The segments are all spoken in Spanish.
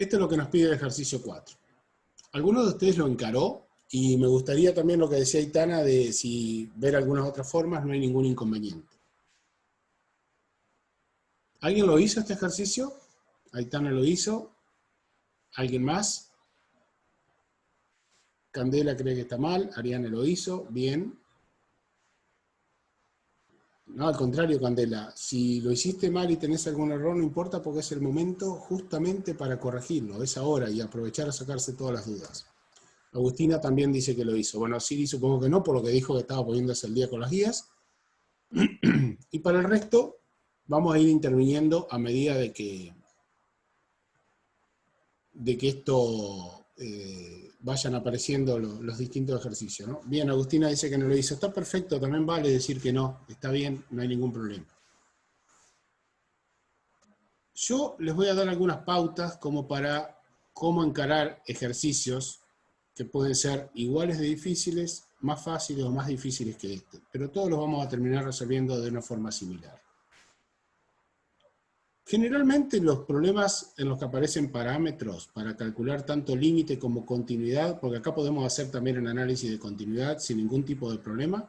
Esto es lo que nos pide el ejercicio 4. ¿Alguno de ustedes lo encaró? Y me gustaría también lo que decía Aitana de si ver algunas otras formas, no hay ningún inconveniente. ¿Alguien lo hizo este ejercicio? Aitana lo hizo. ¿Alguien más? Candela cree que está mal. Ariane lo hizo. Bien. No, al contrario, Candela. Si lo hiciste mal y tenés algún error, no importa porque es el momento justamente para corregirlo. Es ahora y aprovechar a sacarse todas las dudas. Agustina también dice que lo hizo. Bueno, Siri supongo que no, por lo que dijo que estaba poniéndose al día con las guías. Y para el resto, vamos a ir interviniendo a medida de que esto vayan apareciendo los distintos ejercicios, ¿no? Bien, Agustina dice que no lo hizo. Está perfecto, también vale decir que no. Está bien, no hay ningún problema. Yo les voy a dar algunas pautas como para cómo encarar ejercicios que pueden ser iguales de difíciles, más fáciles o más difíciles que este. Pero todos los vamos a terminar resolviendo de una forma similar. Generalmente los problemas en los que aparecen parámetros para calcular tanto límite como continuidad, porque acá podemos hacer también un análisis de continuidad sin ningún tipo de problema,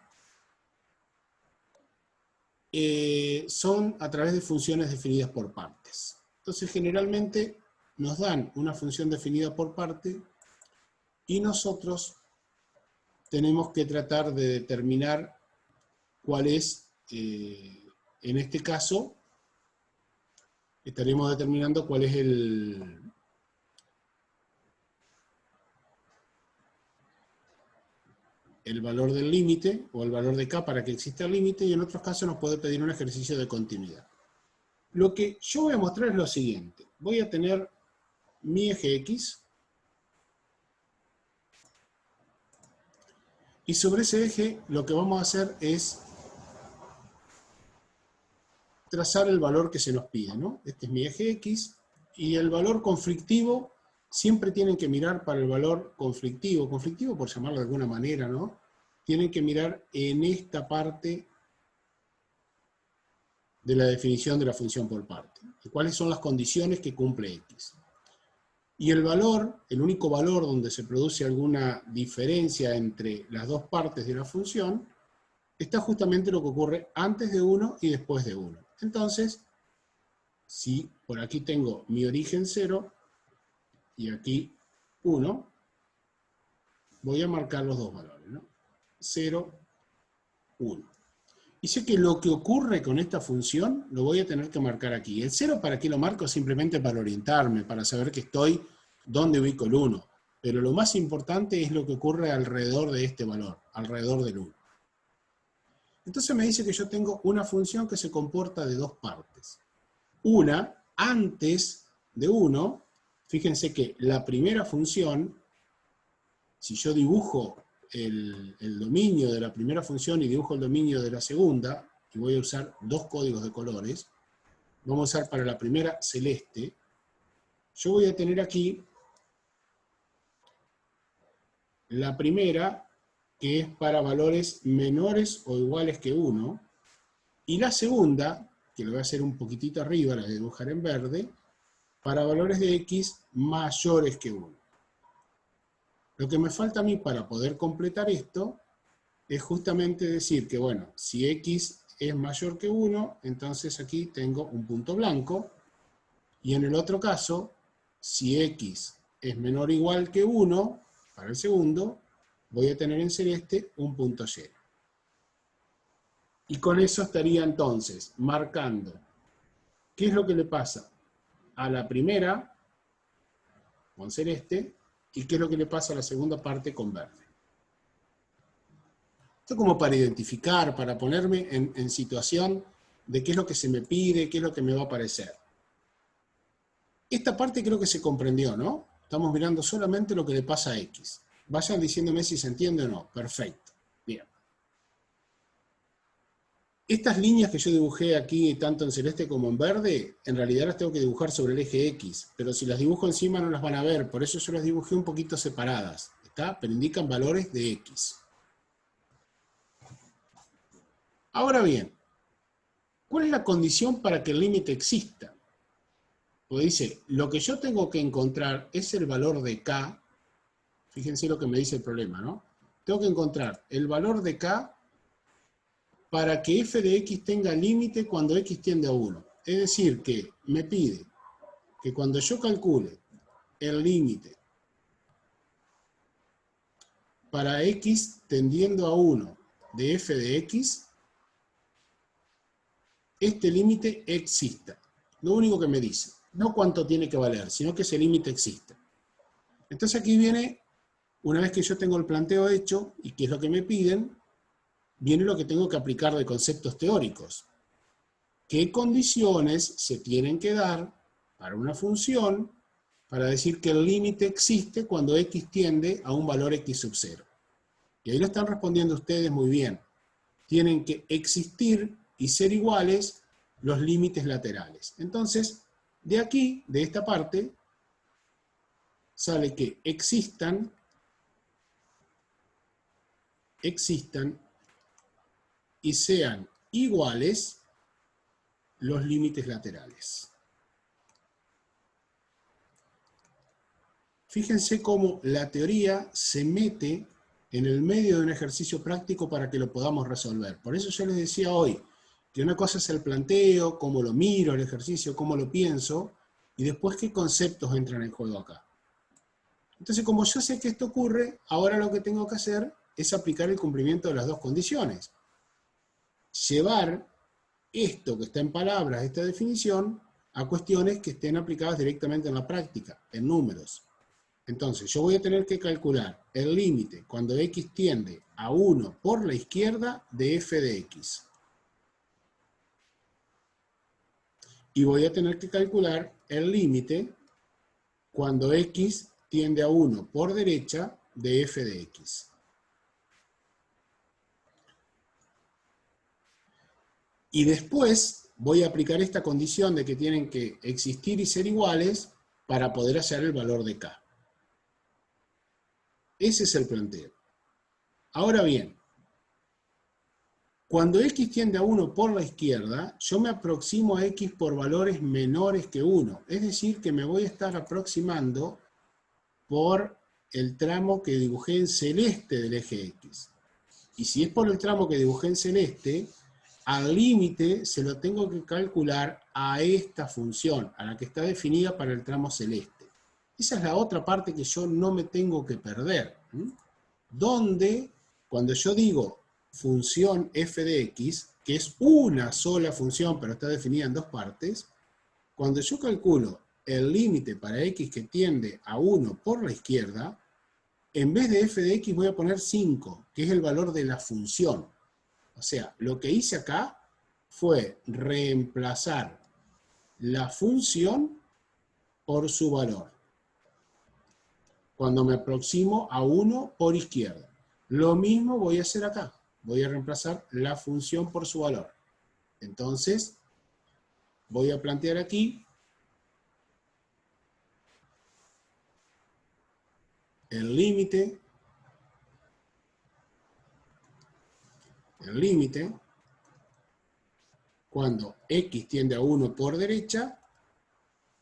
son a través de funciones definidas por partes. Entonces generalmente nos dan una función definida por parte y nosotros tenemos que tratar de determinar cuál es, en este caso, estaremos determinando cuál es el valor del límite, o el valor de k para que exista el límite, y en otros casos nos puede pedir un ejercicio de continuidad. Lo que yo voy a mostrar es lo siguiente. Voy a tener mi eje X, y sobre ese eje lo que vamos a hacer es trazar el valor que se nos pide, ¿no? Este es mi eje X, y el valor conflictivo, siempre tienen que mirar para el valor conflictivo por llamarlo de alguna manera, ¿no? Tienen que mirar en esta parte de la definición de la función por parte. ¿Cuáles son las condiciones que cumple X? Y el valor, el único valor donde se produce alguna diferencia entre las dos partes de la función, está justamente lo que ocurre antes de 1 y después de 1. Entonces, si por aquí tengo mi origen 0 y aquí 1, voy a marcar los dos valores, ¿no? 0, 1. Y sé que lo que ocurre con esta función lo voy a tener que marcar aquí. El 0, ¿para qué lo marco? Simplemente para orientarme, para saber que estoy donde ubico el 1. Pero lo más importante es lo que ocurre alrededor de este valor, alrededor del 1. Entonces me dice que yo tengo una función que se comporta de dos partes. Una, antes de 1, fíjense que la primera función, si yo dibujo el dominio de la primera función y dibujo el dominio de la segunda, y voy a usar dos códigos de colores, vamos a usar para la primera celeste, yo voy a tener aquí la primera, que es para valores menores o iguales que 1, y la segunda, que lo voy a hacer un poquitito arriba, la voy a dibujar en verde, para valores de x mayores que 1. Lo que me falta a mí para poder completar esto es justamente decir que, bueno, si x es mayor que 1, entonces aquí tengo un punto blanco, y en el otro caso, si x es menor o igual que 1, para el segundo, voy a tener en celeste un punto lleno. Y con eso estaría entonces marcando qué es lo que le pasa a la primera con celeste y qué es lo que le pasa a la segunda parte con verde. Esto como para identificar, para ponerme en situación de qué es lo que se me pide, qué es lo que me va a aparecer. Esta parte creo que se comprendió, ¿no? Estamos mirando solamente lo que le pasa a X. Vayan diciéndome si se entiende o no. Perfecto. Bien. Estas líneas que yo dibujé aquí, tanto en celeste como en verde, en realidad las tengo que dibujar sobre el eje X, pero si las dibujo encima no las van a ver, por eso yo las dibujé un poquito separadas, ¿está? Pero indican valores de X. Ahora bien, ¿cuál es la condición para que el límite exista? Porque dice, lo que yo tengo que encontrar es el valor de K. Fíjense lo que me dice el problema, ¿no? Tengo que encontrar el valor de K para que f de x tenga límite cuando x tiende a 1. Es decir, que me pide que cuando yo calcule el límite para x tendiendo a 1 de f de x, este límite exista. Lo único que me dice, no cuánto tiene que valer, sino que ese límite exista. Entonces aquí viene, una vez que yo tengo el planteo hecho, y qué es lo que me piden, viene lo que tengo que aplicar de conceptos teóricos. ¿Qué condiciones se tienen que dar para una función para decir que el límite existe cuando x tiende a un valor x sub 0? Y ahí lo están respondiendo ustedes muy bien. Tienen que existir y ser iguales los límites laterales. Entonces, de aquí, de esta parte, sale que existan y sean iguales los límites laterales. Fíjense cómo la teoría se mete en el medio de un ejercicio práctico para que lo podamos resolver. Por eso yo les decía hoy que una cosa es el planteo, cómo lo miro el ejercicio, cómo lo pienso, y después qué conceptos entran en juego acá. Entonces, como yo sé que esto ocurre, ahora lo que tengo que hacer es aplicar el cumplimiento de las dos condiciones. Llevar esto que está en palabras, esta definición, a cuestiones que estén aplicadas directamente en la práctica, en números. Entonces, yo voy a tener que calcular el límite cuando x tiende a 1 por la izquierda de f de x. Y voy a tener que calcular el límite cuando x tiende a 1 por derecha de f de x. Y después voy a aplicar esta condición de que tienen que existir y ser iguales para poder hallar el valor de k. Ese es el planteo. Ahora bien, cuando x tiende a 1 por la izquierda, yo me aproximo a x por valores menores que 1. Es decir, que me voy a estar aproximando por el tramo que dibujé en celeste del eje x. Y si es por el tramo que dibujé en celeste, al límite se lo tengo que calcular a esta función, a la que está definida para el tramo celeste. Esa es la otra parte que yo no me tengo que perder. Donde, cuando yo digo función f de x, que es una sola función, pero está definida en dos partes, cuando yo calculo el límite para x que tiende a 1 por la izquierda, en vez de f de x voy a poner 5, que es el valor de la función. O sea, lo que hice acá fue reemplazar la función por su valor, cuando me aproximo a 1 por izquierda. Lo mismo voy a hacer acá. Voy a reemplazar la función por su valor. Entonces, voy a plantear aquí el límite cuando x tiende a 1 por derecha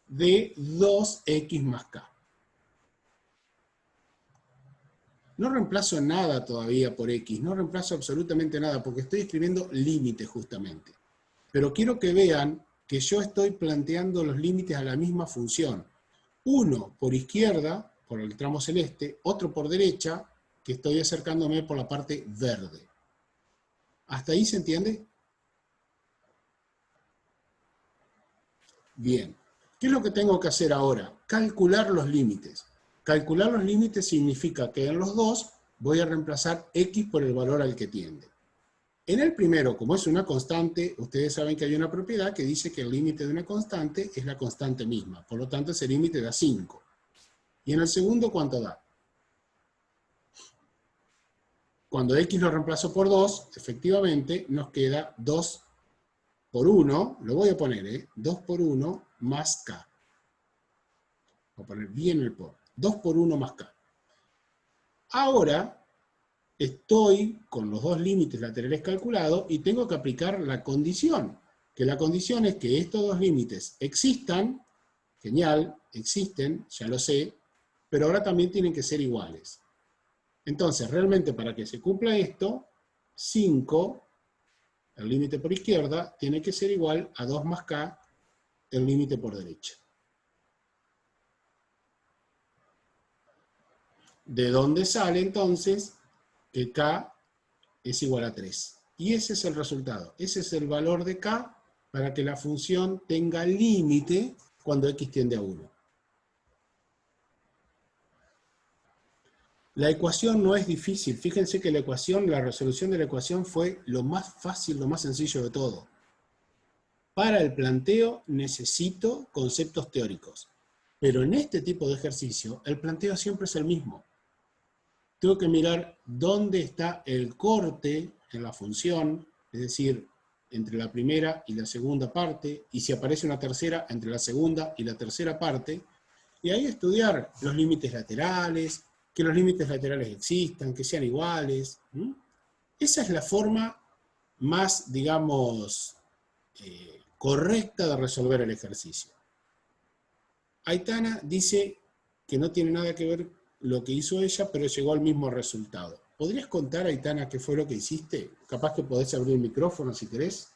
de 2x más k. No reemplazo nada todavía por x, no reemplazo absolutamente nada, porque estoy escribiendo límite justamente. Pero quiero que vean que yo estoy planteando los límites a la misma función. Uno por izquierda, por el tramo celeste, otro por derecha, que estoy acercándome por la parte verde. ¿Hasta ahí se entiende? Bien. ¿Qué es lo que tengo que hacer ahora? Calcular los límites. Calcular los límites significa que en los dos voy a reemplazar x por el valor al que tiende. En el primero, como es una constante, ustedes saben que hay una propiedad que dice que el límite de una constante es la constante misma. Por lo tanto, ese límite da 5. Y en el segundo, ¿cuánto da? Cuando x lo reemplazo por 2, efectivamente nos queda 2 por 1, lo voy a poner, 2 por 1 más k. Voy a poner bien el por. 2 por 1 más k. Ahora estoy con los dos límites laterales calculados y tengo que aplicar la condición. Que la condición es que estos dos límites existan Genial, existen, ya lo sé, pero ahora también tienen que ser iguales. Entonces, realmente para que se cumpla esto, 5, el límite por izquierda, tiene que ser igual a 2 más k, el límite por derecha. ¿De dónde sale entonces que k es igual a 3? Y ese es el resultado. Ese es el valor de k para que la función tenga límite cuando x tiende a 1. La ecuación no es difícil. Fíjense que la resolución de la ecuación fue lo más fácil, lo más sencillo de todo. Para el planteo necesito conceptos teóricos. Pero en este tipo de ejercicio, el planteo siempre es el mismo. Tengo que mirar dónde está el corte en la función, es decir, entre la primera y la segunda parte, y si aparece una tercera, entre la segunda y la tercera parte, y ahí estudiar los límites laterales, que los límites laterales existan, que sean iguales. Esa es la forma más, digamos, correcta de resolver el ejercicio. Aitana dice que no tiene nada que ver lo que hizo ella, pero llegó al mismo resultado. ¿Podrías contar, Aitana, qué fue lo que hiciste? Capaz que podés abrir el micrófono si querés.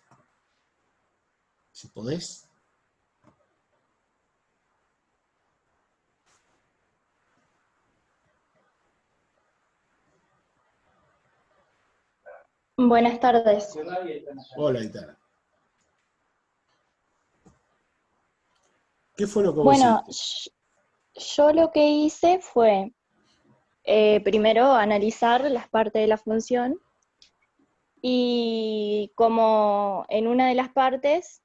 Si podés. Buenas tardes. Hola, Aitana. ¿Qué fue lo que vos Bueno, hiciste? yo lo que hice fue primero analizar las partes de la función y como en una de las partes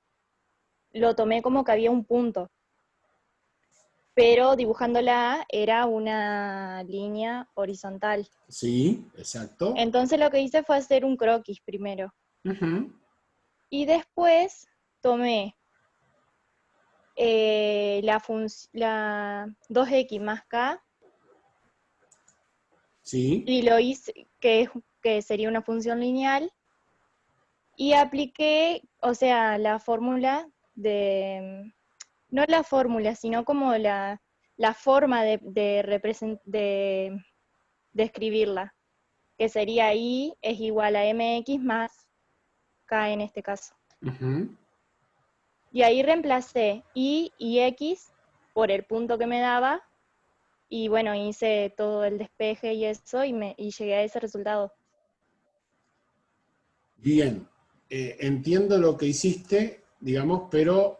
lo tomé como que había un punto, pero dibujándola era una línea horizontal. Sí, exacto. Entonces lo que hice fue hacer un croquis primero. Uh-huh. Y después tomé la 2x más k Sí. y lo hice, que sería una función lineal, y apliqué, o sea, la fórmula no la fórmula, sino como la forma de escribirla, que sería y es igual a mx más k en este caso. Uh-huh. Y ahí reemplacé y x por el punto que me daba, y bueno, hice todo el despeje y eso, y llegué a ese resultado. Bien. Entiendo lo que hiciste, digamos, pero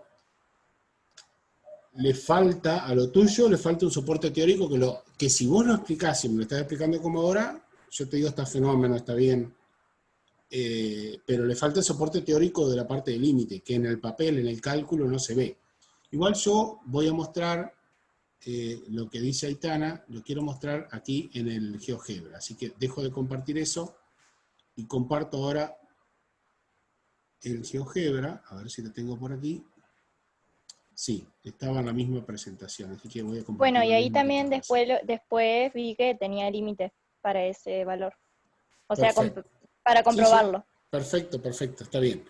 le falta, a lo tuyo, le falta un soporte teórico que si vos lo explicás, si me lo estás explicando como ahora, yo te digo, está fenómeno, está bien. Pero le falta el soporte teórico de la parte de límite, que en el papel, en el cálculo, no se ve. Igual yo voy a mostrar lo que dice Aitana, lo quiero mostrar aquí en el GeoGebra. Así que dejo de compartir eso y comparto ahora el GeoGebra, a ver si lo tengo por aquí. Sí, estaba en la misma presentación, así que voy a compartir Bueno, y la ahí misma también pantalla. después vi que tenía límites para ese valor. O sea, Perfecto. para Sí, sí, comprobarlo. perfecto, perfecto, está bien.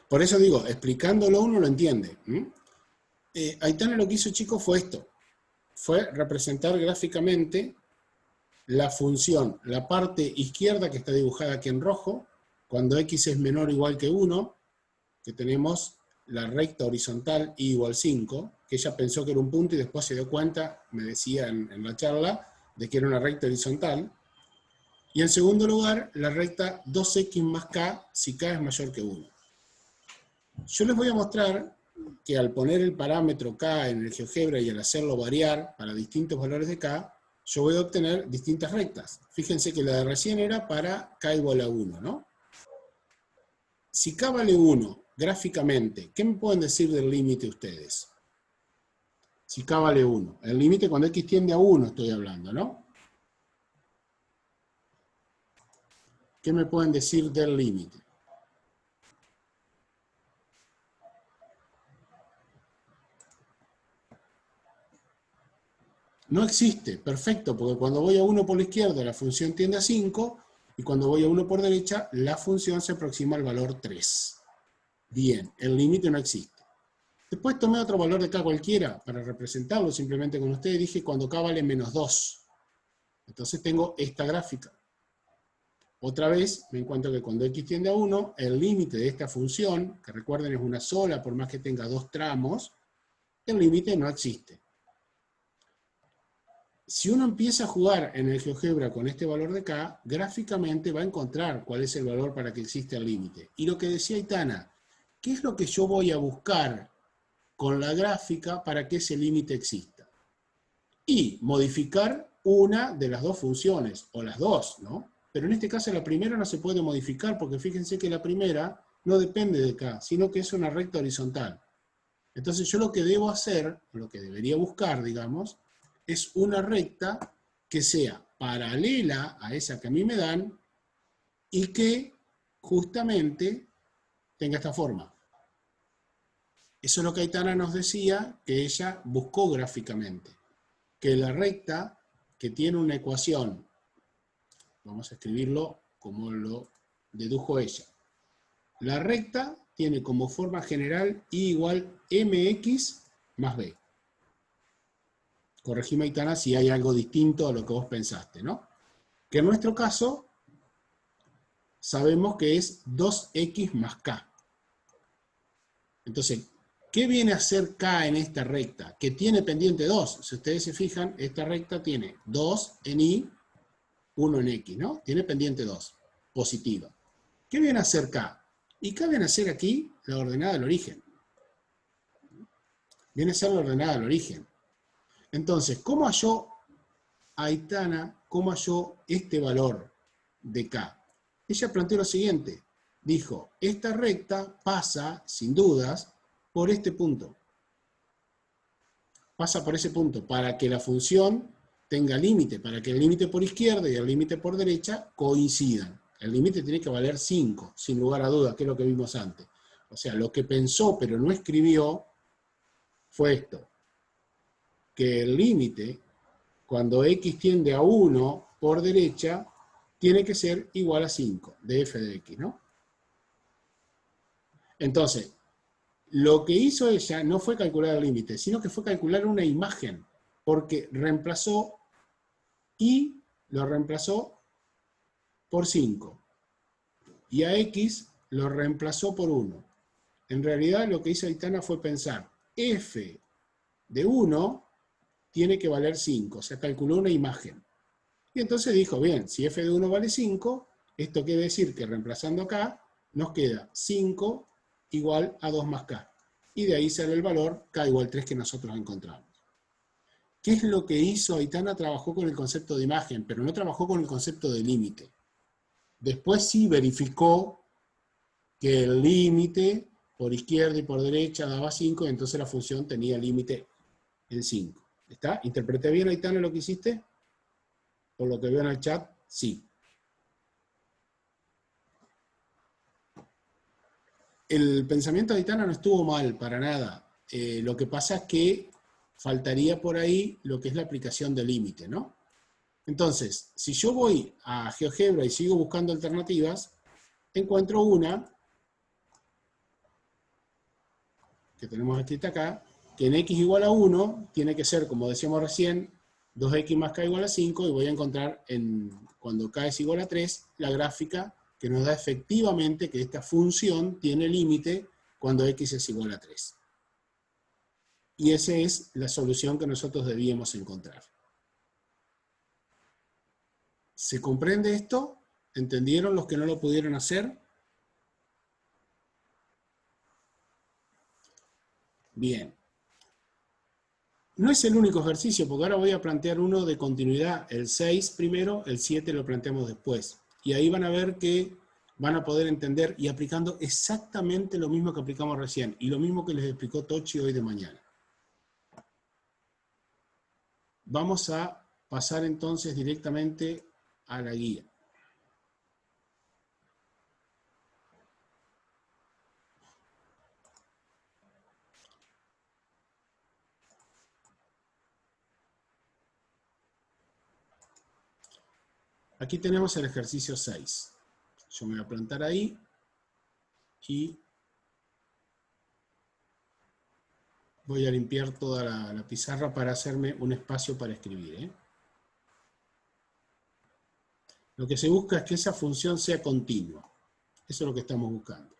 Por eso digo, explicándolo uno lo entiende. Aitana lo que hizo, chicos, fue esto. Fue representar gráficamente la función, la parte izquierda que está dibujada aquí en rojo, cuando x es menor o igual que 1, que tenemos la recta horizontal y igual 5, que ella pensó que era un punto y después se dio cuenta, me decía en la charla, de que era una recta horizontal. Y en segundo lugar, la recta 2x más k si k es mayor que 1. Yo les voy a mostrar que al poner el parámetro k en el GeoGebra y al hacerlo variar para distintos valores de k, yo voy a obtener distintas rectas. Fíjense que la de recién era para k igual a 1, ¿no? Si k vale 1, gráficamente, ¿qué me pueden decir del límite ustedes? Si k vale 1. El límite cuando x tiende a 1 estoy hablando, ¿no? ¿Qué me pueden decir del límite? No existe, perfecto, porque cuando voy a 1 por la izquierda la función tiende a 5, y cuando voy a 1 por derecha la función se aproxima al valor 3. Bien, el límite no existe. Después tomé otro valor de K cualquiera para representarlo simplemente con ustedes. Dije cuando K vale menos 2. Entonces tengo esta gráfica. Otra vez me encuentro que cuando X tiende a 1, el límite de esta función, que recuerden es una sola por más que tenga dos tramos, el límite no existe. Si uno empieza a jugar en el GeoGebra con este valor de K, gráficamente va a encontrar cuál es el valor para que exista el límite. Y lo que decía Aitana, ¿qué es lo que yo voy a buscar con la gráfica para que ese límite exista? Y modificar una de las dos funciones, o las dos, ¿no? Pero en este caso la primera no se puede modificar, porque fíjense que la primera no depende de K, sino que es una recta horizontal. Entonces yo lo que debo hacer, lo que debería buscar, digamos, es una recta que sea paralela a esa que a mí me dan y que justamente tenga esta forma. Eso es lo que Aitana nos decía que ella buscó gráficamente. Que la recta que tiene una ecuación, vamos a escribirlo como lo dedujo ella. La recta tiene como forma general I igual mx más b. Corregime, Aitana, si hay algo distinto a lo que vos pensaste, ¿no? Que en nuestro caso sabemos que es 2x más k. Entonces, ¿qué viene a ser k en esta recta? Que tiene pendiente 2. Si ustedes se fijan, esta recta tiene 2 en y, 1 en x, ¿no? Tiene pendiente 2, positiva. ¿Qué viene a ser k? Y k viene a ser aquí la ordenada del origen. Viene a ser la ordenada del origen. Entonces, ¿cómo halló Aitana, cómo halló este valor de K? Ella planteó lo siguiente. Dijo, esta recta pasa, sin dudas, por este punto. Pasa por ese punto para que la función tenga límite, para que el límite por izquierda y el límite por derecha coincidan. El límite tiene que valer 5, sin lugar a dudas, que es lo que vimos antes. O sea, lo que pensó pero no escribió fue esto. Que el límite, cuando x tiende a 1 por derecha, tiene que ser igual a 5 de f de x, ¿no? Entonces, lo que hizo ella no fue calcular el límite, sino que fue calcular una imagen, porque reemplazó y lo reemplazó por 5. Y a x lo reemplazó por 1. En realidad lo que hizo Aitana fue pensar, f de 1 tiene que valer 5, o sea, calculó una imagen. Y entonces dijo, bien, si f de 1 vale 5, esto quiere decir que reemplazando acá, nos queda 5 igual a 2 más k. Y de ahí sale el valor k igual 3 que nosotros encontramos. ¿Qué es lo que hizo? Aitana trabajó con el concepto de imagen, pero no trabajó con el concepto de límite. Después sí verificó que el límite por izquierda y por derecha daba 5, y entonces la función tenía límite en 5. ¿Está? ¿Interpreté bien, Aitana, lo que hiciste? Por lo que veo en el chat, sí. El pensamiento de Aitana no estuvo mal, para nada. Lo que pasa es que faltaría por ahí lo que es la aplicación del límite, ¿no? Entonces, si yo voy a GeoGebra y sigo buscando alternativas, encuentro una, que tenemos escrita acá, que en x igual a 1 tiene que ser, como decíamos recién, 2x más k igual a 5, y voy a encontrar, cuando k es igual a 3, la gráfica que nos da efectivamente que esta función tiene límite cuando x es igual a 3. Y esa es la solución que nosotros debíamos encontrar. ¿Se comprende esto? ¿Entendieron los que no lo pudieron hacer? Bien. No es el único ejercicio, porque ahora voy a plantear uno de continuidad. El 6 primero, el 7 lo planteamos después. Y ahí van a ver que van a poder entender y aplicando exactamente lo mismo que aplicamos recién. Y lo mismo que les explicó Tochi hoy de mañana. Vamos a pasar entonces directamente a la guía. Aquí tenemos el ejercicio 6. Yo me voy a plantar ahí y Voy a limpiar toda la pizarra para hacerme un espacio para escribir, ¿eh? Lo que se busca es que esa función sea continua. Eso es lo que estamos buscando.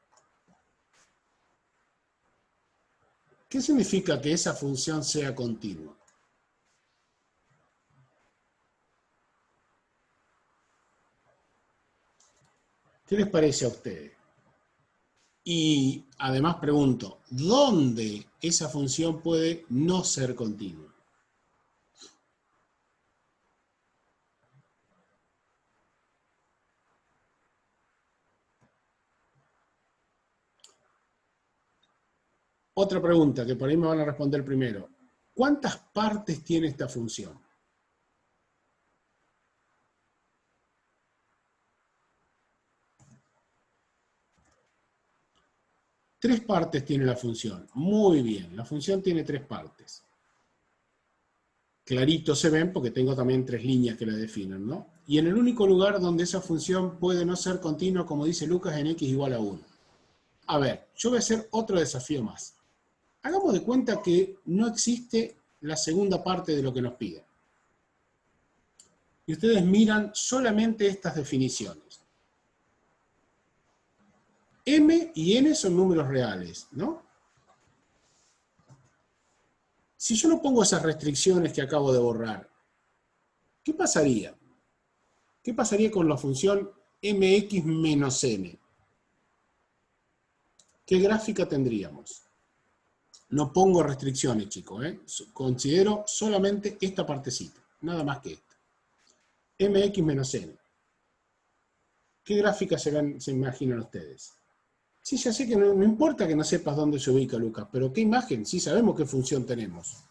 ¿Qué significa que esa función sea continua? ¿Qué les parece a ustedes? Y además pregunto, ¿dónde esa función puede no ser continua? Otra pregunta que por ahí me van a responder primero. ¿Cuántas partes tiene esta función? Tres partes tiene la función. Muy bien, la función tiene tres partes. Clarito se ven porque tengo también tres líneas que la definen, ¿no? Y en el único lugar donde esa función puede no ser continua, como dice Lucas, en x igual a 1. A ver, yo voy a hacer otro desafío más. Hagamos de cuenta que no existe la segunda parte de lo que nos piden. Y ustedes miran solamente estas definiciones. M y N son números reales, ¿no? Si yo no pongo esas restricciones que acabo de borrar, ¿qué pasaría? ¿Qué pasaría con la función mx menos n? ¿Qué gráfica tendríamos? No pongo restricciones, chicos, ¿eh? Considero solamente esta partecita, nada más que esta. Mx menos n. ¿Qué gráfica se imaginan ustedes? Sí, ya sé que no importa que no sepas dónde se ubica, Lucas, pero ¿qué imagen? Sí sabemos qué función tenemos.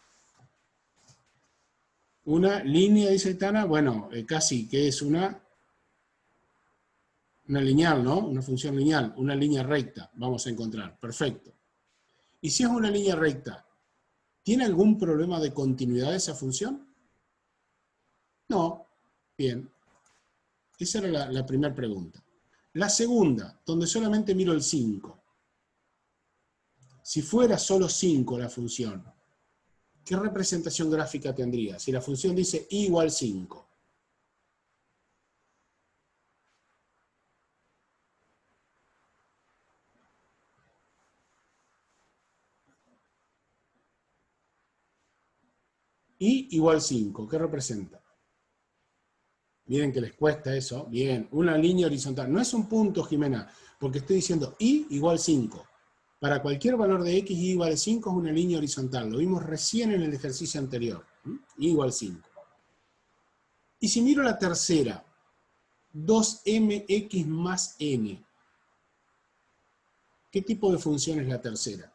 Una línea, dice Tana, bueno, casi que es una lineal, ¿no? Una función lineal, una línea recta, vamos a encontrar. Perfecto. Y si es una línea recta, ¿tiene algún problema de continuidad esa función? No. Bien. Esa era la primera pregunta. La segunda, donde solamente miro el 5. Si fuera solo 5 la función, ¿qué representación gráfica tendría? Si la función dice i igual 5. I igual 5, ¿qué representa? Miren que les cuesta eso. Bien, una línea horizontal. No es un punto, Jimena, porque estoy diciendo i igual 5. Para cualquier valor de x, i igual 5 es una línea horizontal. Lo vimos recién en el ejercicio anterior. I igual 5. Y si miro la tercera, 2mx más n. ¿Qué tipo de función es la tercera?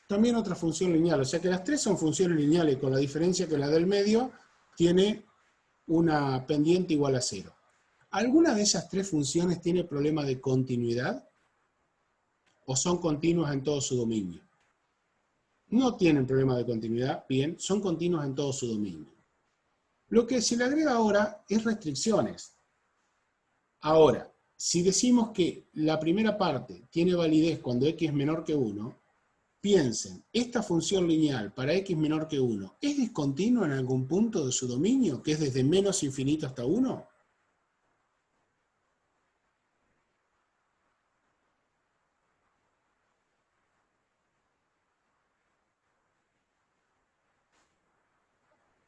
También otra función lineal, o sea que las tres son funciones lineales, con la diferencia que la del medio tiene una pendiente igual a 0. ¿Alguna de esas tres funciones tiene problema de continuidad? ¿O son continuas en todo su dominio? No tienen problema de continuidad, bien, son continuas en todo su dominio. Lo que se le agrega ahora es restricciones. Ahora, si decimos que la primera parte tiene validez cuando x es menor que 1, piensen, esta función lineal para x menor que 1, ¿es discontinua en algún punto de su dominio, que es desde menos infinito hasta 1?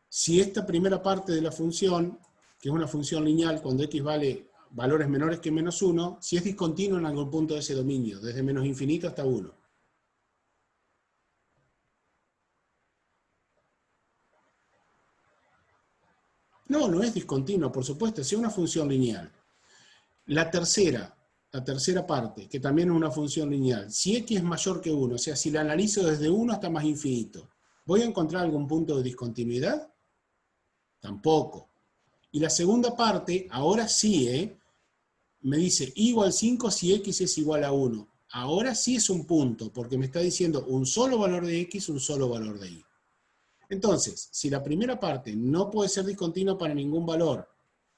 Si esta primera parte de la función, que es una función lineal cuando x vale valores menores que menos 1, si es discontinua en algún punto de ese dominio, desde menos infinito hasta 1. No, no es discontinua, por supuesto, es una función lineal. La tercera parte, que también es una función lineal, si x es mayor que 1, o sea, si la analizo desde 1 hasta más infinito, ¿voy a encontrar algún punto de discontinuidad? Tampoco. Y la segunda parte, ahora sí, me dice i igual 5 si x es igual a 1. Ahora sí es un punto, porque me está diciendo un solo valor de x, un solo valor de y. Entonces, si la primera parte no puede ser discontinua para ningún valor,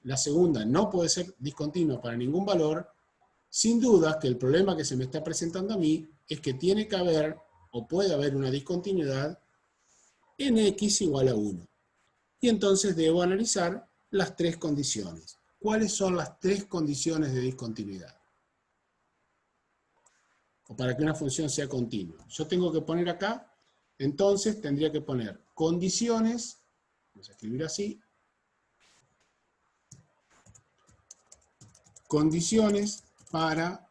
la segunda no puede ser discontinua para ningún valor, Sin duda que el problema que se me está presentando a mí es que tiene que haber, o puede haber una discontinuidad en x igual a 1. Y entonces debo analizar las tres condiciones. ¿Cuáles son las tres condiciones de discontinuidad? O para que una función sea continua. Yo tengo que poner acá, entonces tendría que poner condiciones, vamos a escribir así, condiciones para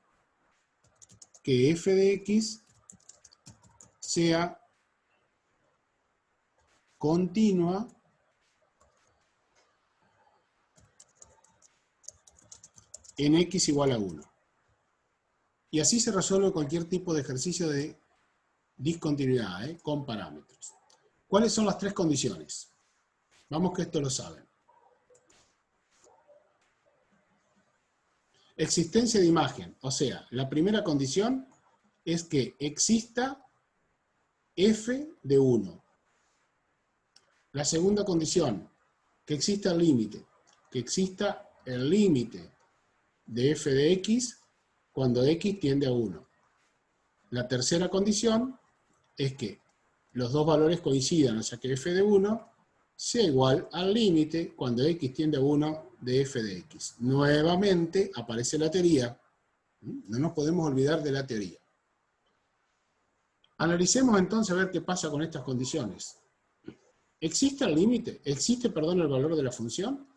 que f de x sea continua en x igual a 1. Y así se resuelve cualquier tipo de ejercicio de discontinuidad, con parámetros. ¿Cuáles son las tres condiciones? Vamos que esto lo saben. Existencia de imagen, o sea, la primera condición es que exista f de 1. La segunda condición, que exista el límite, que exista el límite de f de x cuando x tiende a 1. La tercera condición es que los dos valores coincidan, o sea que f de 1 sea igual al límite cuando x tiende a 1 de f de x. Nuevamente aparece la teoría. No nos podemos olvidar de la teoría. Analicemos entonces a ver qué pasa con estas condiciones. ¿Existe el límite? ¿Existe, perdón, el valor de la función?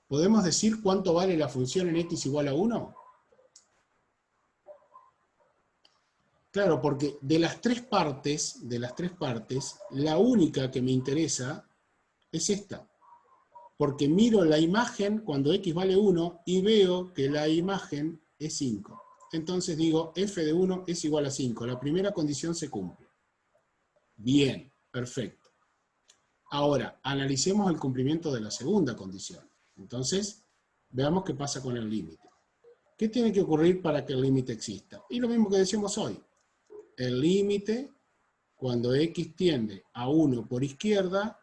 ¿Podemos decir cuánto vale la función en x igual a 1? Claro, porque de las tres partes, la única que me interesa es esta. Porque miro la imagen cuando x vale 1 y veo que la imagen es 5. Entonces digo, f de 1 es igual a 5. La primera condición se cumple. Bien, perfecto. Ahora, analicemos el cumplimiento de la segunda condición. Entonces, veamos qué pasa con el límite. ¿Qué tiene que ocurrir para que el límite exista? Y lo mismo que decíamos hoy. El límite, cuando x tiende a 1 por izquierda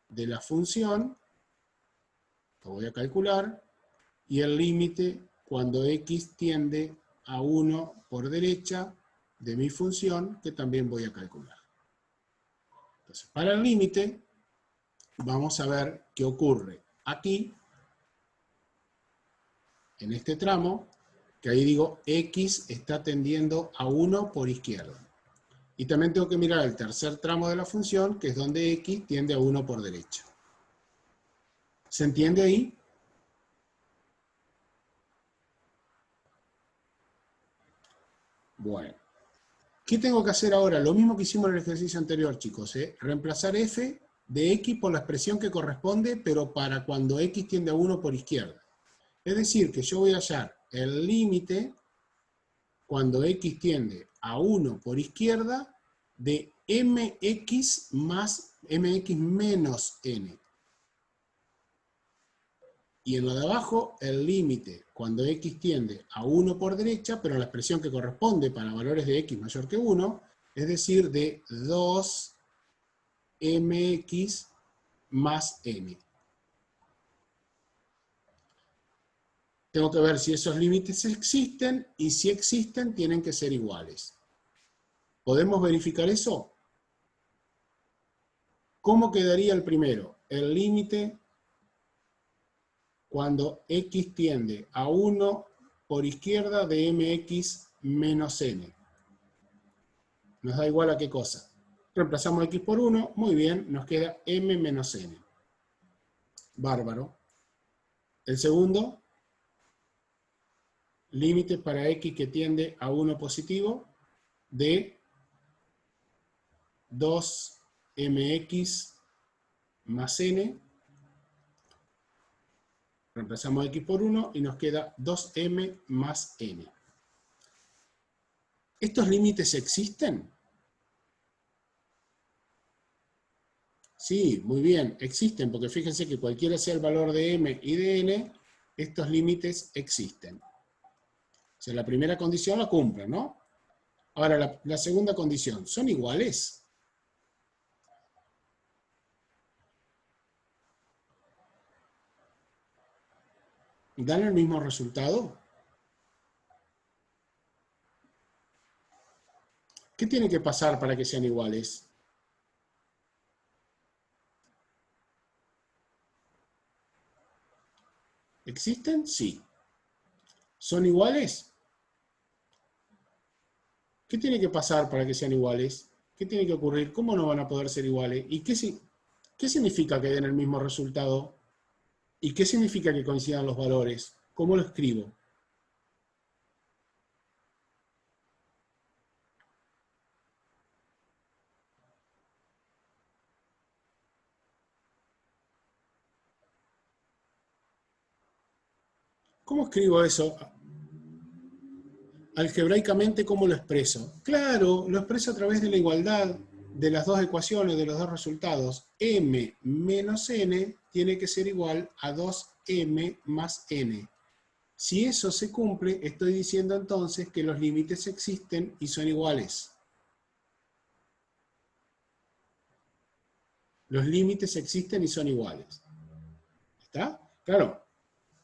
de la función, lo voy a calcular, y el límite cuando x tiende a 1 por derecha de mi función, que también voy a calcular. Entonces, para el límite, vamos a ver qué ocurre aquí, en este tramo, que ahí digo, x está tendiendo a 1 por izquierda. Y también tengo que mirar el tercer tramo de la función, que es donde x tiende a 1 por derecha. ¿Se entiende ahí? Bueno. ¿Qué tengo que hacer ahora? Lo mismo que hicimos en el ejercicio anterior, chicos. Reemplazar f de x por la expresión que corresponde, pero para cuando x tiende a 1 por izquierda. Es decir, que yo voy a hallar el límite cuando x tiende a 1 por izquierda de mx menos n. Y en lo de abajo, el límite cuando x tiende a 1 por derecha, pero la expresión que corresponde para valores de x mayor que 1, es decir, de 2mx más n. Tengo que ver si esos límites existen, y si existen, tienen que ser iguales. ¿Podemos verificar eso? ¿Cómo quedaría el primero? El límite cuando x tiende a 1 por izquierda de mx menos n. Nos da igual a qué cosa. Reemplazamos x por 1, muy bien, nos queda m menos n. Bárbaro. El segundo, límite para x que tiende a 1 positivo de 2mx más n. Reemplazamos x por 1 y nos queda 2m más n. ¿Estos límites existen? Sí, muy bien, existen, porque fíjense que cualquiera sea el valor de m y de n, estos límites existen. O sea, la primera condición la cumplen, ¿no? Ahora, la segunda condición, ¿son iguales? ¿Dan el mismo resultado? ¿Qué tiene que pasar para que sean iguales? ¿Existen? Sí. ¿Son iguales? ¿Qué tiene que pasar para que sean iguales? ¿Qué tiene que ocurrir? ¿Cómo no van a poder ser iguales? ¿Y qué significa que den el mismo resultado? ¿Y qué significa que coincidan los valores? ¿Cómo lo escribo? ¿Cómo escribo eso? Algebraicamente, ¿cómo lo expreso? Claro, lo expreso a través de la igualdad de las dos ecuaciones, de los dos resultados. M menos n tiene que ser igual a 2m más n. Si eso se cumple, estoy diciendo entonces que los límites existen y son iguales. Los límites existen y son iguales. ¿Está? Claro.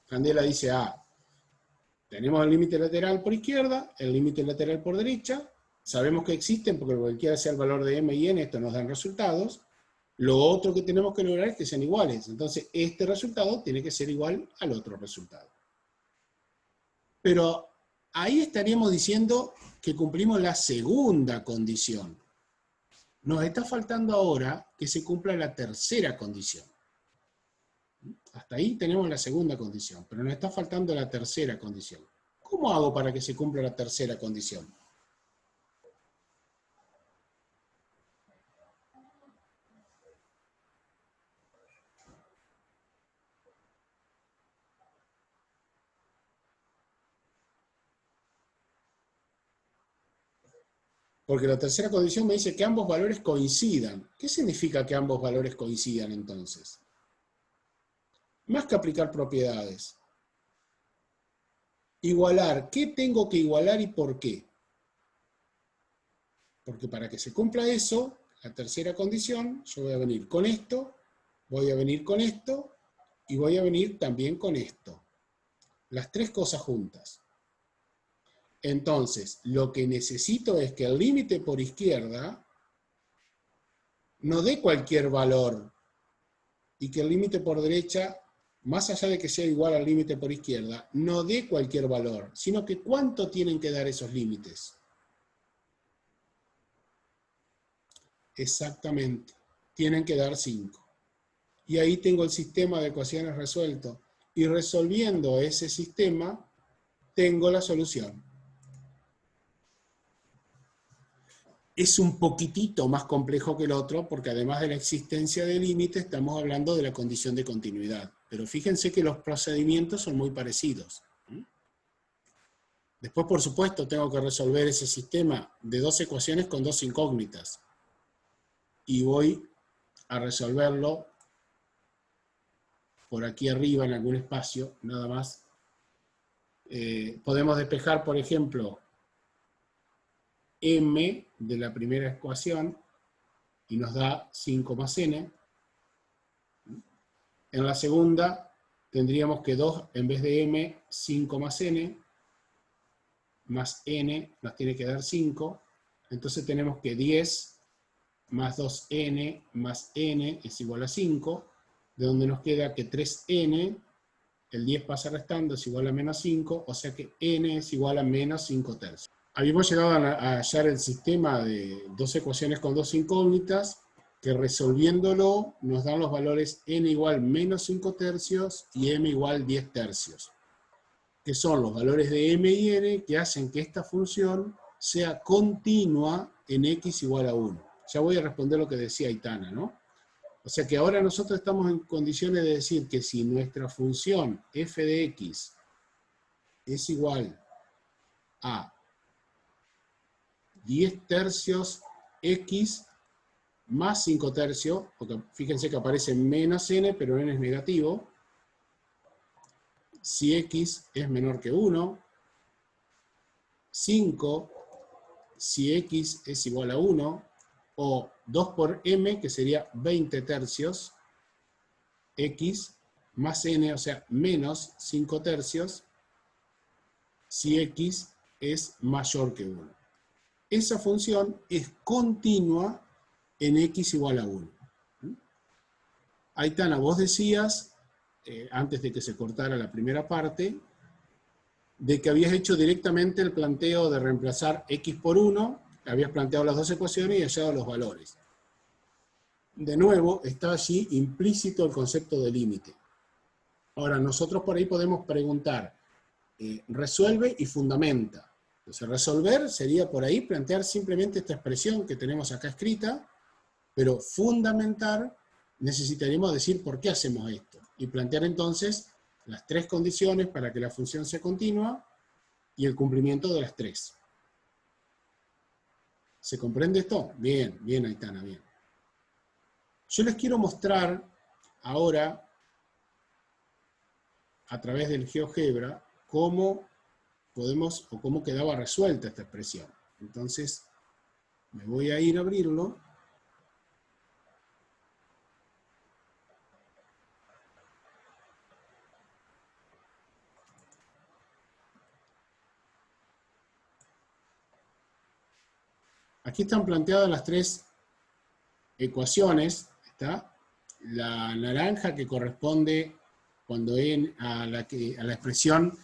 Candela dice, tenemos el límite lateral por izquierda, el límite lateral por derecha, sabemos que existen porque cualquiera sea el valor de m y n, esto nos dan resultados. Lo otro que tenemos que lograr es que sean iguales. Entonces, este resultado tiene que ser igual al otro resultado. Pero ahí estaríamos diciendo que cumplimos la segunda condición. Nos está faltando ahora que se cumpla la tercera condición. Hasta ahí tenemos la segunda condición, pero nos está faltando la tercera condición. ¿Cómo hago para que se cumpla la tercera condición? Porque la tercera condición me dice que ambos valores coincidan. ¿Qué significa que ambos valores coincidan entonces? Más que aplicar propiedades. Igualar. ¿Qué tengo que igualar y por qué? Porque para que se cumpla eso, la tercera condición, yo voy a venir con esto, voy a venir con esto, y voy a venir también con esto. Las tres cosas juntas. Entonces, lo que necesito es que el límite por izquierda no dé cualquier valor, y que el límite por derecha, más allá de que sea igual al límite por izquierda, no dé cualquier valor, sino que ¿cuánto tienen que dar esos límites? Exactamente, tienen que dar 5. Y ahí tengo el sistema de ecuaciones resuelto. Y resolviendo ese sistema, tengo la solución. Es un poquitito más complejo que el otro, porque además de la existencia de límites, estamos hablando de la condición de continuidad. Pero fíjense que los procedimientos son muy parecidos. Después, por supuesto, tengo que resolver ese sistema de dos ecuaciones con dos incógnitas. Y voy a resolverlo por aquí arriba en algún espacio, nada más. Podemos despejar, por ejemplo, m de la primera ecuación y nos da 5 más n. En la segunda tendríamos que 2 en vez de m, 5 más n nos tiene que dar 5. Entonces tenemos que 10 más 2n más n es igual a 5, de donde nos queda que 3n, el 10 pasa restando, es igual a menos 5, o sea que n es igual a menos 5 tercios. Habíamos llegado a hallar el sistema de dos ecuaciones con dos incógnitas, que resolviéndolo nos dan los valores n igual menos 5 tercios y m igual 10 tercios, que son los valores de m y n que hacen que esta función sea continua en x igual a 1. Ya voy a responder lo que decía Aitana, ¿no? O sea que ahora nosotros estamos en condiciones de decir que si nuestra función f de x es igual a 10 tercios x más 5 tercios, porque fíjense que aparece menos n, pero n es negativo, si x es menor que 1, 5 si x es igual a 1, o 2 por m, que sería 20 tercios, x más n, o sea, menos 5 tercios, si x es mayor que 1. Esa función es continua en x igual a 1. Aitana, vos decías, antes de que se cortara la primera parte, de que habías hecho directamente el planteo de reemplazar x por 1, habías planteado las dos ecuaciones y hallado los valores. De nuevo, está allí implícito el concepto de límite. Ahora, nosotros por ahí podemos preguntar, resuelve y fundamenta. Entonces, resolver sería por ahí plantear simplemente esta expresión que tenemos acá escrita, pero fundamentar necesitaríamos decir por qué hacemos esto. Y plantear entonces las tres condiciones para que la función sea continua y el cumplimiento de las tres. ¿Se comprende esto? Bien, bien Aitana, bien. Yo les quiero mostrar ahora, a través del GeoGebra, cómo podemos, o cómo quedaba resuelta esta expresión. Entonces, me voy a ir a abrirlo. Aquí están planteadas las tres ecuaciones. Está la naranja que corresponde cuando a la expresión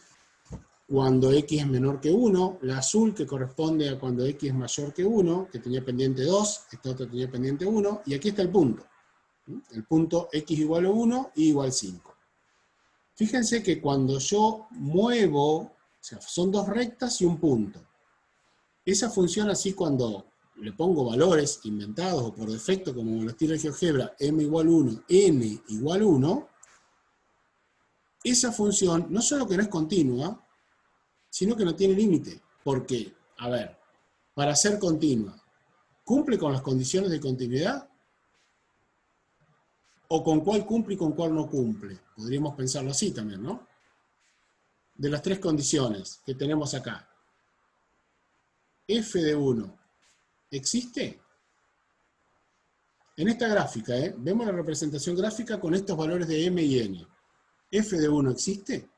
cuando x es menor que 1, la azul que corresponde a cuando x es mayor que 1, que tenía pendiente 2, esta otra tenía pendiente 1, y aquí está el punto. El punto x igual a 1 y igual 5. Fíjense que cuando yo muevo, o sea, son dos rectas y un punto. Esa función así cuando le pongo valores inventados o por defecto, como me los tira el GeoGebra, m igual 1, n igual 1, esa función no solo que no es continua, sino que no tiene límite. Porque, a ver, para ser continua, ¿cumple con las condiciones de continuidad? ¿O con cuál cumple y con cuál no cumple? Podríamos pensarlo así también, ¿no? De las tres condiciones que tenemos acá. F de 1, ¿existe? En esta gráfica, vemos la representación gráfica con estos valores de m y n. ¿F de 1 existe?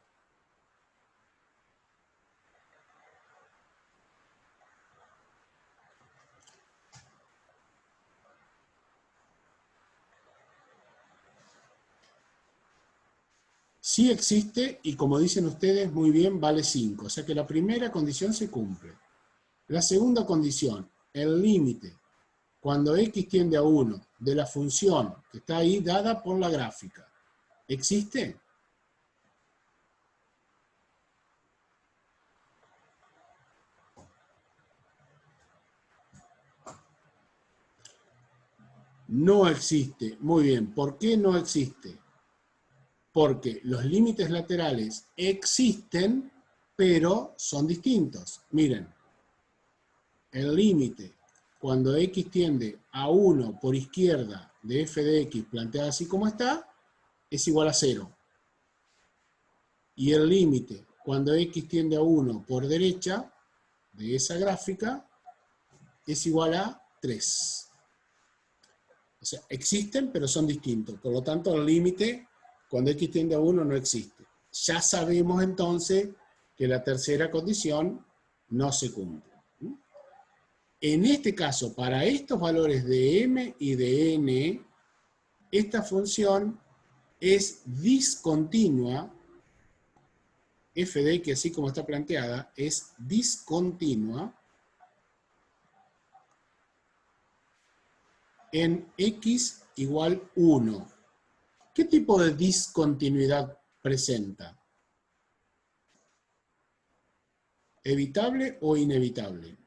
Sí existe, y como dicen ustedes muy bien, vale 5. O sea que la primera condición se cumple. La segunda condición, el límite, cuando x tiende a 1, de la función que está ahí dada por la gráfica, ¿existe? No existe. Muy bien. ¿Por qué no existe? Porque los límites laterales existen, pero son distintos. Miren, el límite cuando x tiende a 1 por izquierda de f de x planteada así como está, es igual a 0. Y el límite cuando x tiende a 1 por derecha de esa gráfica es igual a 3. O sea, existen, pero son distintos. Por lo tanto, el límite cuando x tiende a 1 no existe. Ya sabemos entonces que la tercera condición no se cumple. En este caso, para estos valores de m y de n, esta función es discontinua. F de x, así como está planteada, es discontinua en x igual 1. ¿Qué tipo de discontinuidad presenta? ¿Evitable o inevitable?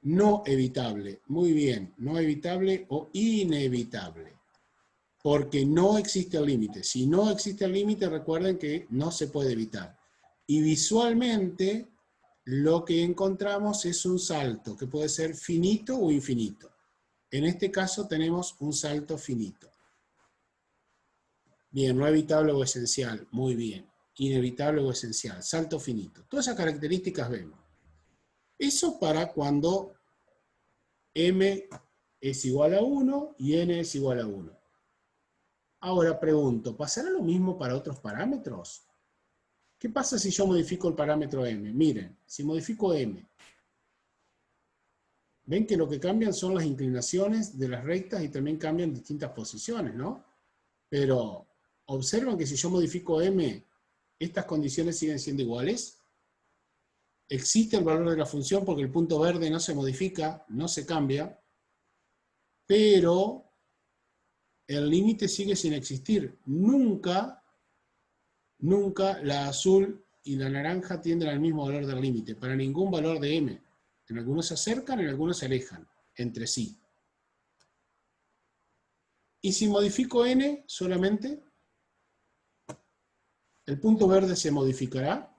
No evitable. Muy bien. No evitable o inevitable. Porque no existe el límite. Si no existe el límite, recuerden que no se puede evitar. Y visualmente, lo que encontramos es un salto, que puede ser finito o infinito. En este caso tenemos un salto finito. Bien, no evitable o esencial. Muy bien. Inevitable o esencial. Salto finito. Todas esas características vemos. Eso para cuando m es igual a 1 y n es igual a 1. Ahora pregunto, ¿pasará lo mismo para otros parámetros? ¿Qué pasa si yo modifico el parámetro m? Miren, si modifico m, ven que lo que cambian son las inclinaciones de las rectas y también cambian distintas posiciones, ¿no? Pero observan que si yo modifico m, estas condiciones siguen siendo iguales. Existe el valor de la función porque el punto verde no se modifica, no se cambia, pero el límite sigue sin existir. Nunca la azul y la naranja tienden al mismo valor del límite, para ningún valor de m. En algunos se acercan, en algunos se alejan entre sí. Y si modifico n solamente, ¿el punto verde se modificará?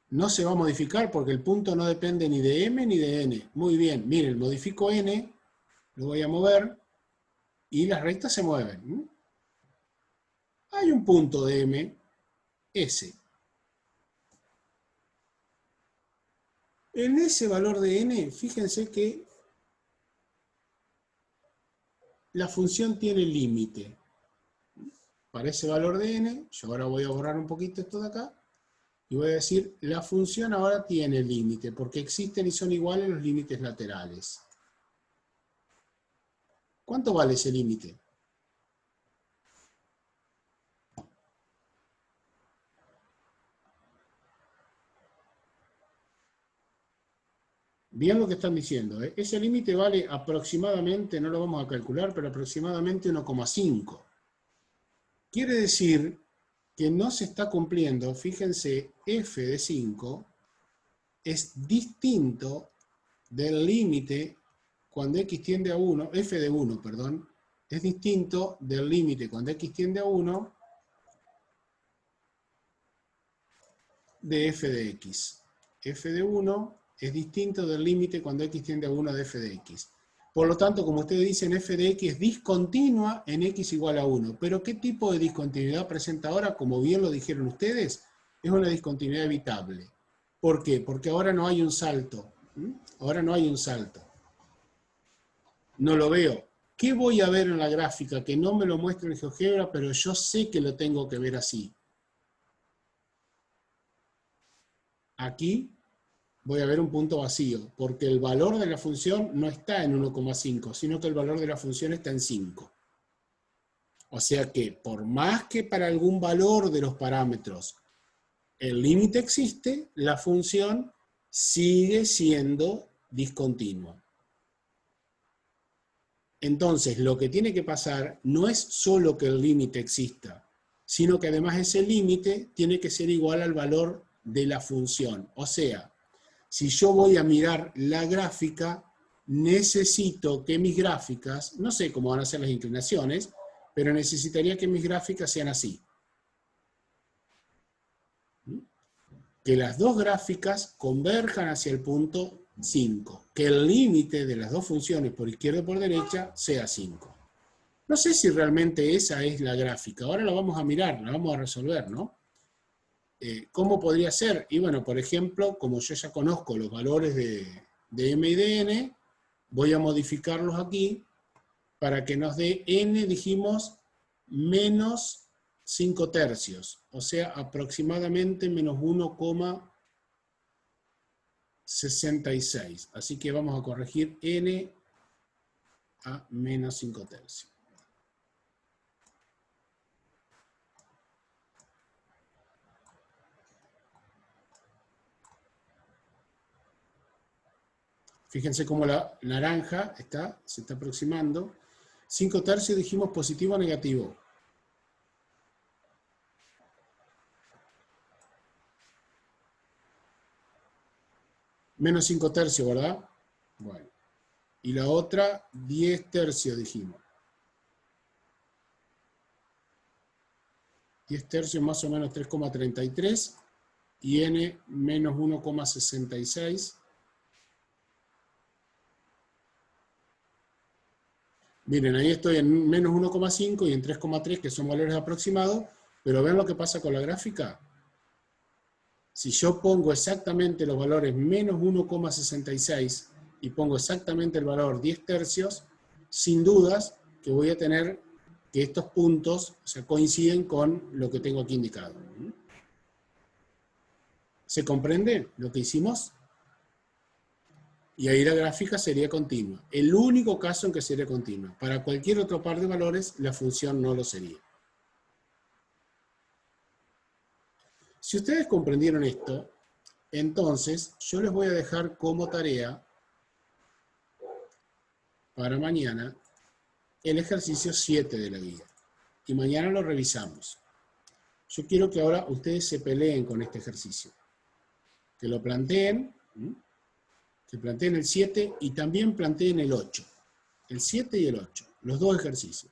No se va a modificar porque el punto no depende ni de m ni de n. Muy bien, miren, modifico n, lo voy a mover y las rectas se mueven. Hay un punto de m, S. En ese valor de n, fíjense que la función tiene límite. Para ese valor de n, yo ahora voy a borrar un poquito esto de acá, y voy a decir, la función ahora tiene límite, porque existen y son iguales los límites laterales. ¿Cuánto vale ese límite? Bien lo que están diciendo, ¿eh? Ese límite vale aproximadamente, no lo vamos a calcular, pero aproximadamente 1,5. Quiere decir que no se está cumpliendo, fíjense, f de 5 es distinto del límite cuando x tiende a 1, f de 1, perdón, es distinto del límite cuando x tiende a 1 de f de x. F de 1 es distinto del límite cuando x tiende a 1 de f de x. Por lo tanto, como ustedes dicen, f de x es discontinua en x igual a 1. Pero ¿qué tipo de discontinuidad presenta ahora? Como bien lo dijeron ustedes, es una discontinuidad evitable. ¿Por qué? Porque ahora no hay un salto. Ahora no hay un salto. No lo veo. ¿Qué voy a ver en la gráfica? Que no me lo muestra el GeoGebra, pero yo sé que lo tengo que ver así. Aquí voy a ver un punto vacío, porque el valor de la función no está en 1,5, sino que el valor de la función está en 5. O sea que, por más que para algún valor de los parámetros el límite existe, la función sigue siendo discontinua. Entonces, lo que tiene que pasar no es solo que el límite exista, sino que además ese límite tiene que ser igual al valor de la función. O sea, si yo voy a mirar la gráfica, necesito que mis gráficas, no sé cómo van a ser las inclinaciones, pero necesitaría que mis gráficas sean así. Que las dos gráficas converjan hacia el punto 5. Que el límite de las dos funciones por izquierda y por derecha sea 5. No sé si realmente esa es la gráfica. Ahora la vamos a mirar, la vamos a resolver, ¿no? ¿Cómo podría ser? Y bueno, por ejemplo, como yo ya conozco los valores de m y de n, voy a modificarlos aquí para que nos dé n, dijimos, menos 5 tercios, o sea, aproximadamente menos 1,66. Así que vamos a corregir n a menos 5 tercios. Fíjense cómo la naranja se está aproximando. 5 tercios dijimos positivo o negativo. Menos 5 tercios, ¿verdad? Bueno. Y la otra, 10 tercios dijimos. 10 tercios más o menos 3,33. Y n menos 1,66. Miren, ahí estoy en menos 1,5 y en 3,3, que son valores aproximados, pero vean lo que pasa con la gráfica. Si yo pongo exactamente los valores menos 1,66 y pongo exactamente el valor 10 tercios, sin dudas que voy a tener que estos puntos, o sea, coinciden con lo que tengo aquí indicado. ¿Se comprende lo que hicimos? Y ahí la gráfica sería continua. El único caso en que sería continua. Para cualquier otro par de valores, la función no lo sería. Si ustedes comprendieron esto, entonces yo les voy a dejar como tarea para mañana el ejercicio 7 de la guía. Y mañana lo revisamos. Yo quiero que ahora ustedes se peleen con este ejercicio. Que lo planteen, que planteen el 7 y también planteen el 8. El 7 y el 8, los dos ejercicios.